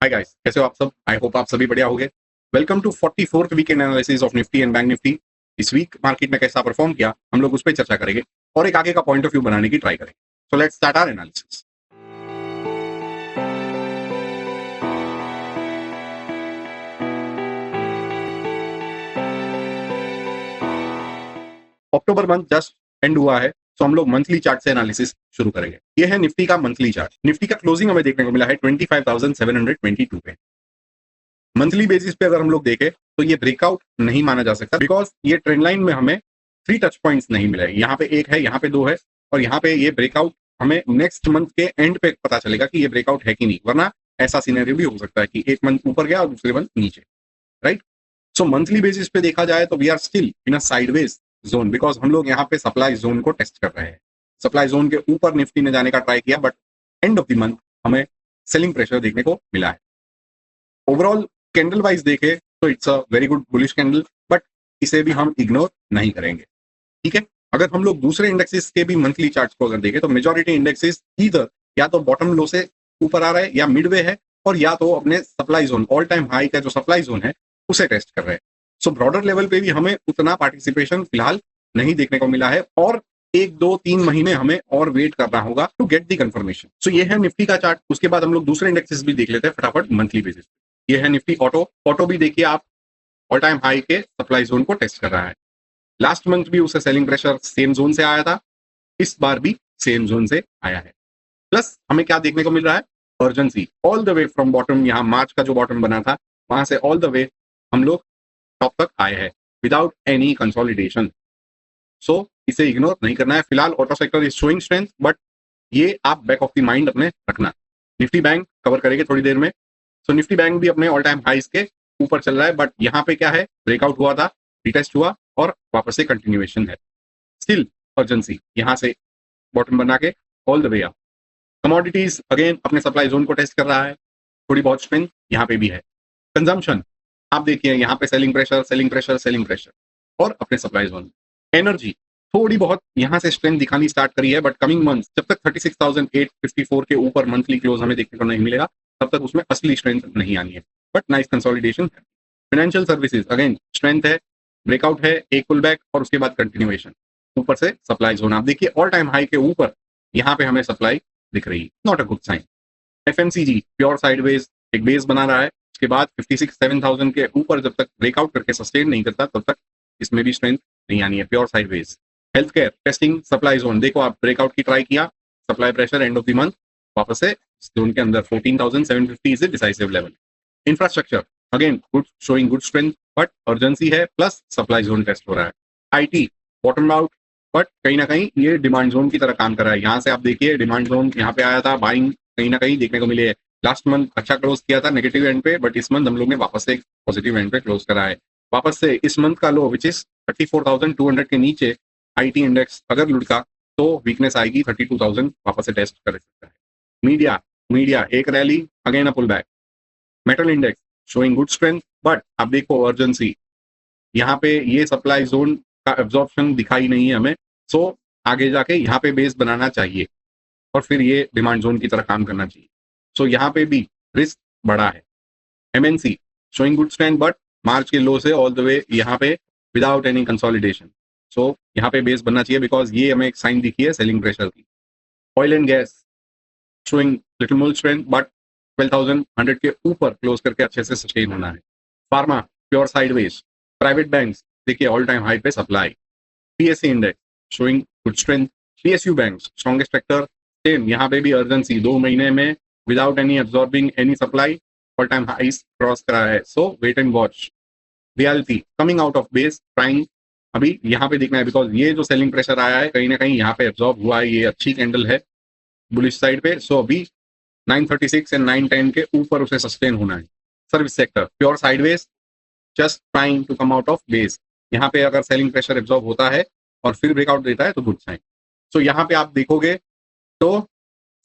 Hi guys, कैसे हो आप सब? आई होप आप सभी बढ़िया होंगे। Welcome to 44th weekend analysis of nifty and bank nifty. इस वीक मार्केट में कैसा परफॉर्म किया, हम लोग उस पर चर्चा करेंगे और एक आगे का पॉइंट ऑफ व्यू बनाने की ट्राई करेंगे। So let's start our analysis. October month just end हुआ है, तो हम लोग मंथली चार्ट से एनालिसिस शुरू करेंगे। ये है निफ्टी का मंथली चार्ट। निफ्टी का क्लोजिंग हमें देखने को मिला है 25,722 पे। मंथली बेसिस पे अगर हम लोग देखें तो ये ब्रेकआउट नहीं माना जा सकता, बिकॉज ये ट्रेंड लाइन में हमें 3 टच पॉइंट्स नहीं मिले। यहाँ पे एक है, यहाँ पे 2 है और यहाँ पे ये ब्रेकआउट हमें नेक्स्ट मंथ के एंड पे पता चलेगा कि ये ब्रेकआउट है कि नहीं, वरना ऐसा सिनेरियो भी हो सकता है कि एक मंथ ऊपर गया और दूसरे मंथ नीचे, राइट। सो मंथली बेसिस पे देखा जाए तो we are still in a sideways zone, because हम लोग यहाँ पे सप्लाई जोन को टेस्ट कर रहे हैं। सप्लाई जोन के ऊपर निफ्टी ने जाने का ट्राई किया, but end of the month हमें सेलिंग प्रेशर देखने को मिला है। ओवरऑल कैंडल वाइज देखे तो it's a very good bullish candle, but इसे भी हम इग्नोर नहीं करेंगे, ठीक है। अगर हम लोग दूसरे इंडेक्सेस के भी मंथली चार्ट्स को अगर देखें तो मेजॉरिटी इंडेक्सेस इधर या तो बॉटम लो से ऊपर आ रहे हैं या मिडवे है, और या तो अपने supply zone, all time high का जो सप्लाई जोन है उसे टेस्ट कर रहे हैं। सो ब्रॉडर लेवल पे भी हमें उतना पार्टिसिपेशन फिलहाल नहीं देखने को मिला है, और 1 2 3 महीने हमें और वेट करना होगा टू गेट दी कंफर्मेशन। सो ये है निफ्टी का चार्ट। उसके बाद हम लोग दूसरे इंडेक्सेस भी देख लेते हैं फटाफट मंथली बेसिस। ये है निफ्टी ऑटो। ऑटो भी देखिए आप, ऑल टाइम हाई के सप्लाई जोन को टेस्ट कर रहा है। लास्ट मंथ भी उसे सेलिंग प्रेशर सेम जोन से आया था, इस बार भी सेम जोन से आया है। प्लस हमें क्या देखने को मिल रहा है, urgency all the way from bottom, यहाँ मार्च का जो बॉटम बना था वहां से ऑल द वे हम लोग टॉप तक आए हैं विदाउट एनी कंसोलिडेशन। सो इसे इग्नोर नहीं करना है। फिलहाल auto sector is showing strength, but ये आप बैक ऑफ द माइंड अपने रखना। निफ्टी बैंक कवर करेंगे थोड़ी देर में। सो निफ्टी बैंक भी अपने ऑल टाइम हाइस के ऊपर चल रहा है, बट यहाँ पे क्या है, ब्रेकआउट हुआ था, रिटेस्ट हुआ और वापस से कंटिन्यूएशन है। स्टिल अर्जेंसी यहाँ से बॉटम बना के all the way up. Commodities again अपने सप्लाई जोन को टेस्ट कर रहा है, थोड़ी बहुत स्ट्रेंथ यहाँ पे भी है। कंजम्पशन आप देखिए, यहाँ पे selling pressure selling pressure selling pressure और अपने सप्लाई जोन। एनर्जी थोड़ी बहुत यहाँ से स्ट्रेंथ दिखानी स्टार्ट करी है, बट कमिंग मंथ जब तक 36,854 के ऊपर मंथली क्लोज हमें देखने को नहीं मिलेगा, तब तक उसमें असली स्ट्रेंथ नहीं आनी है, बट नाइस कंसोलिडेशन है। फाइनेंशियल सर्विसेज अगेन स्ट्रेंथ है, ब्रेकआउट है, एक पुल बैक और उसके बाद कंटिन्यूएशन। ऊपर से सप्लाई जोन आप देखिए ऑल टाइम हाई के ऊपर, यहाँ पे हमें सप्लाई दिख रही है, not a good sign. FMCG pure sideways एक बेस बना रहा है, उसके बाद 56,7,000 के ऊपर जब तक ब्रेकआउट करके सस्टेन नहीं करता तब तक इसमें भी स्ट्रेंथ नहीं आनी है, pure sideways. Health care testing supply zone, देखो आप ब्रेकआउट की ट्राई किया, supply pressure end of the month वापस से जोन के अंदर 14,750 is a decisive level. Infrastructure again good, showing good strength, but urgency है, प्लस सप्लाई जोन टेस्ट हो रहा है। आईटी बॉटम आउट, बट कहीं ना कहीं ये डिमांड जोन की तरह काम कर रहा है। यहाँ से आप देखिए डिमांड जोन यहाँ पे आया था, बाइंग कहीं ना कहीं देखने को मिली है। लास्ट मंथ अच्छा क्लोज किया था नेगेटिव एंड पे, बट इस मंथ हम लोग ने वापस से पॉजिटिव एंड पे क्लोज करा है। वापस से इस मंथ का लो विच इज 34,200 के नीचे आईटी इंडेक्स अगर लुढ़का तो वीकनेस आएगी, 32,000 वापस से टेस्ट कर सकता है। मीडिया मीडिया एक rally again a pull back. Metal index showing good strength, but आप देखो अर्जेंसी यहाँ पे ये सप्लाई जोन का एब्जॉर्प्शन दिखाई नहीं है हमें। सो आगे जाके यहाँ पे बेस बनाना चाहिए और फिर ये डिमांड जोन की तरह काम करना चाहिए। सो यहाँ पे भी रिस्क बड़ा है। MNC showing good strength, but March के लो से ऑल द वे यहाँ पे विदाउट एनी कंसोलिडेशन। सो यहाँ पे बेस बनना चाहिए, बिकॉज ये हमें एक साइन दिखी है सेलिंग प्रेशर की। Oil and gas showing little more strength, but 12,100 के ऊपर क्लोज करके अच्छे से सस्टेन होना है। Pharma pure sideways. Private banks देखिए ऑल टाइम हाई पे supply. PSC index showing good strength. PSU banks strongest factor, same यहाँ पे भी अर्जेंसी 2 महीने में without any absorbing any supply all time high cross करा है। So wait and watch. Reality coming out of base trying, अभी यहाँ पे देखना है, बिकॉज ये जो सेलिंग प्रेशर आया है कहीं ना कहीं यहाँ पे एब्जॉर्ब हुआ है, ये अच्छी कैंडल है बुलिश साइड पे। सो अभी 936 एंड 910 के ऊपर उसे सस्टेन होना है। Service sector pure sideways, just trying to come out of base. यहाँ पे अगर सेलिंग प्रेशर एब्जॉर्ब होता है और फिर ब्रेकआउट देता है तो गुड साइन। सो यहाँ पे आप देखोगे तो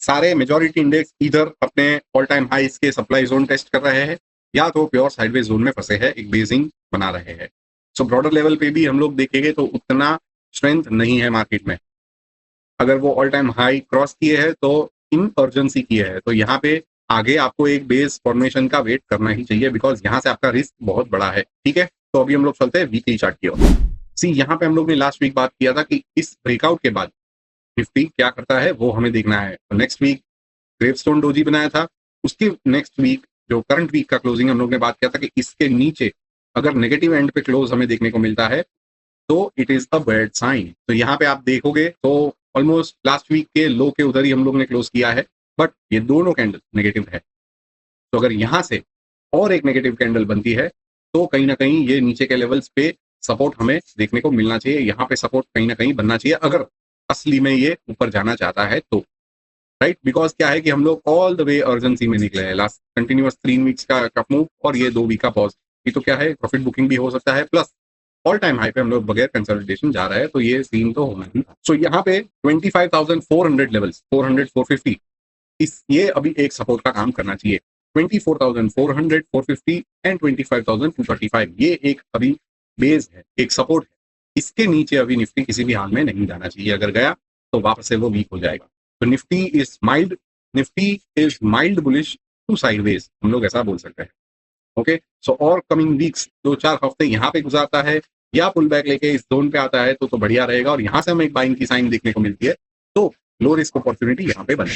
सारे मेजॉरिटी इंडेक्स इधर अपने ऑल टाइम हाईस के सप्लाई जोन टेस्ट कर रहे हैं, या तो प्योर साइडवेज जोन में फंसे हैं, एक बेसिंग बना रहे हैं। सो ब्रॉडर लेवल पे भी हम लोग देखेंगे तो उतना स्ट्रेंथ नहीं है मार्केट में। अगर वो ऑल टाइम हाई क्रॉस किए हैं तो इन अर्जेंसी किए हैं, तो यहाँ पे आगे आपको एक बेस फॉर्मेशन का वेट करना ही चाहिए, बिकॉज यहाँ से आपका रिस्क बहुत बड़ा है। ठीक है, तो अभी हम लोग चलते हैं वीकली चार्ट की ओर। सी, यहाँ पे हम लोग ने लास्ट वीक बात किया था कि इस ब्रेकआउट के बाद निफ्टी क्या करता है वो हमें देखना है। तो नेक्स्ट वीक ग्रेवस्टोन डोजी बनाया था, उसके नेक्स्ट वीक जो करंट वीक का क्लोजिंग हम लोग ने बात किया था कि इसके नीचे अगर नेगेटिव एंड पे क्लोज हमें देखने को मिलता है तो it is a bad sign. तो यहाँ पे आप देखोगे तो ऑलमोस्ट लास्ट वीक के लो के उधर ही हम लोग ने क्लोज किया है, बट ये दोनों कैंडल नेगेटिव है। तो अगर यहाँ से और एक नेगेटिव कैंडल बनती है तो कहीं ना कहीं ये नीचे के लेवल्स पे सपोर्ट हमें देखने को मिलना चाहिए। यहाँ पे सपोर्ट कहीं ना कहीं बनना चाहिए अगर असली में ये ऊपर जाना चाहता है तो, राइट। बिकॉज क्या है कि हम लोग ऑल द वे अर्जेंसी में निकले हैं। लास्ट कंटिन्यूअस 3 वीक्स का कप मूव और ये 2 वीक का पॉज, ये तो क्या है प्रॉफिट बुकिंग भी हो सकता है, प्लस ऑल टाइम हाई पे हम लोग बगैर कंसोलिडेशन जा रहे हैं, तो ये सीन तो होना ही। सो यहाँ पे 25,400 लेवल्स, 400 450 ये अभी एक सपोर्ट का काम करना चाहिए। 24,400 450 एंड 25,235 ये एक अभी बेस है, एक सपोर्ट है। इसके नीचे अभी निफ्टी किसी भी हाल में नहीं जाना चाहिए, अगर गया तो वापस से वो वीक हो जाएगा। तो Nifty is mild bullish to sideways, हम लोग ऐसा बोल सकते हैं। ओके, सो और कमिंग वीक्स 2-4 हफ्ते यहाँ पे गुजारता है या पुल बैक लेके इस जोन पे आता है तो बढ़िया रहेगा, और यहाँ से हमें एक बाइंग की साइन देखने को मिलती है तो लो रिस्क अपॉर्चुनिटी यहाँ पे बने।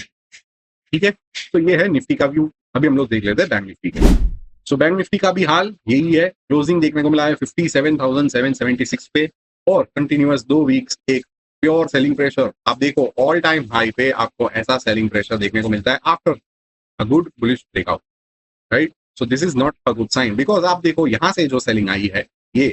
ठीक है, तो ये है निफ्टी का व्यू। अभी हम लोग देख लेते हैं बैंक निफ्टी के। सो बैंक निफ्टी का भी हाल यही है, क्लोजिंग देखने को मिला है 57,776 पे और कंटिन्यूअस 2 वीक्स एक प्योर सेलिंग प्रेशर। आप देखो ऑल टाइम हाई पे आपको ऐसा सेलिंग प्रेशर देखने को मिलता है after a good bullish breakout, right. So this is not a good sign, because आप देखो यहाँ से जो सेलिंग आई है ये,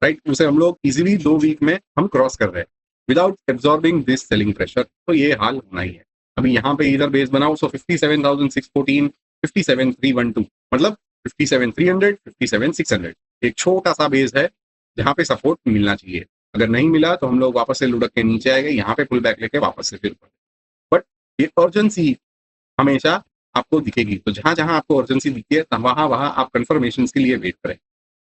राइट, उसे हम लोग इजीली 2 वीक में हम क्रॉस कर रहे हैं without absorbing this selling pressure. तो ये हाल होना ही है। अभी यहाँ पे इधर बेस बनाओ, सो 57,614 57,312 मतलब 57,300 57,600 एक छोटा सा बेस है जहाँ पे सपोर्ट मिलना चाहिए। अगर नहीं मिला तो हम लोग वापस से लुढ़क के नीचे आएंगे, यहाँ पे पुल बैक लेके वापस से फिर, बट ये अर्जेंसी हमेशा आपको दिखेगी। तो जहां जहां आपको अर्जेंसी दिखती है वहां वहां आप कंफर्मेशन के लिए वेट करें।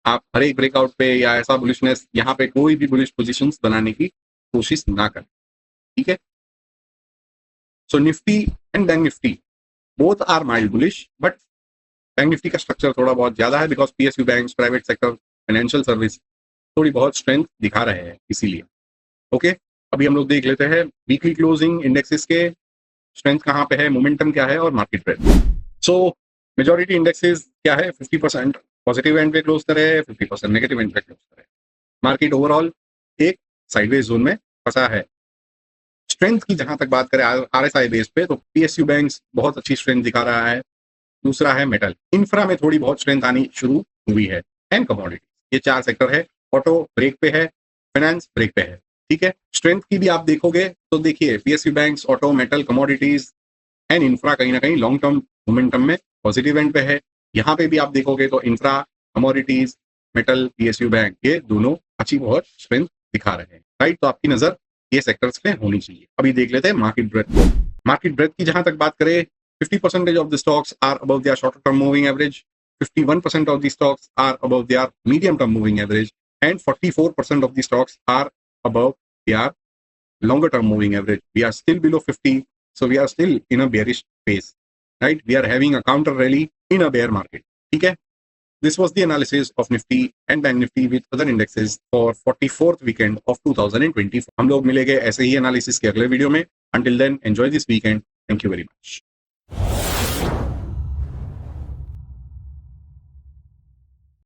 आप हर एक ब्रेकआउट पे या ऐसा बुलिशनेस यहाँ पे कोई भी बुलिश पोजीशंस बनाने की कोशिश ना करें। ठीक है, so Nifty and bank Nifty both are mild bullish, but bank Nifty का स्ट्रक्चर थोड़ा बहुत ज्यादा है because PSU bank, private sector, financial service थोड़ी बहुत स्ट्रेंथ दिखा रहे हैं इसीलिए। ओके, अभी हम लोग देख लेते हैं वीकली क्लोजिंग इंडेक्सेस के स्ट्रेंथ कहाँ पे है, मोमेंटम क्या है और market breath. So majority indexes क्या है 50% पॉजिटिव एंड पे क्लोज करे, 50% नेगेटिव एंड पे क्लोज करे। मार्केट ओवरऑल एक साइडवेज जोन में फंसा है। स्ट्रेंथ की जहां तक बात करें आरएसआई बेस पे तो पीएसयू बैंक्स बहुत अच्छी स्ट्रेंथ दिखा रहा है। दूसरा है मेटल, इंफ्रा में थोड़ी बहुत स्ट्रेंथ आनी शुरू हुई है, एंड कमोडिटी। ये 4 सेक्टर है। ऑटो ब्रेक पे है, फाइनेंस ब्रेक पे है। ठीक है, स्ट्रेंथ की भी आप देखोगे तो देखिए PSU banks, auto, metal, commodities and infra कहीं ना कहीं लॉन्ग टर्म मोमेंटम में पॉजिटिव एंड पे है। यहाँ पे भी आप देखोगे तो infra, commodities, metal, PSU bank ये दोनों अच्छी बहुत स्ट्रेंथ दिखा रहे हैं, राइट। तो आपकी नजर ये सेक्टर्स पे होनी चाहिए। अभी देख लेते हैं मार्केट ब्रेथ को। मार्केट ब्रेथ की जहां तक बात करें 50% of the stocks are above their shorter term moving average, 51% of the stocks are above their medium term moving average, and 44% of the stocks are above their longer term moving average. We are still below 50, so we are still in a bearish phase, right? We are having a counter rally in a bear market. Okay, this was the analysis of Nifty and Bank Nifty with other indexes for 44th weekend of 2024. हम लोग मिलेंगे ऐसे ही analysis के अगले video में। Until then, enjoy this weekend. Thank you very much.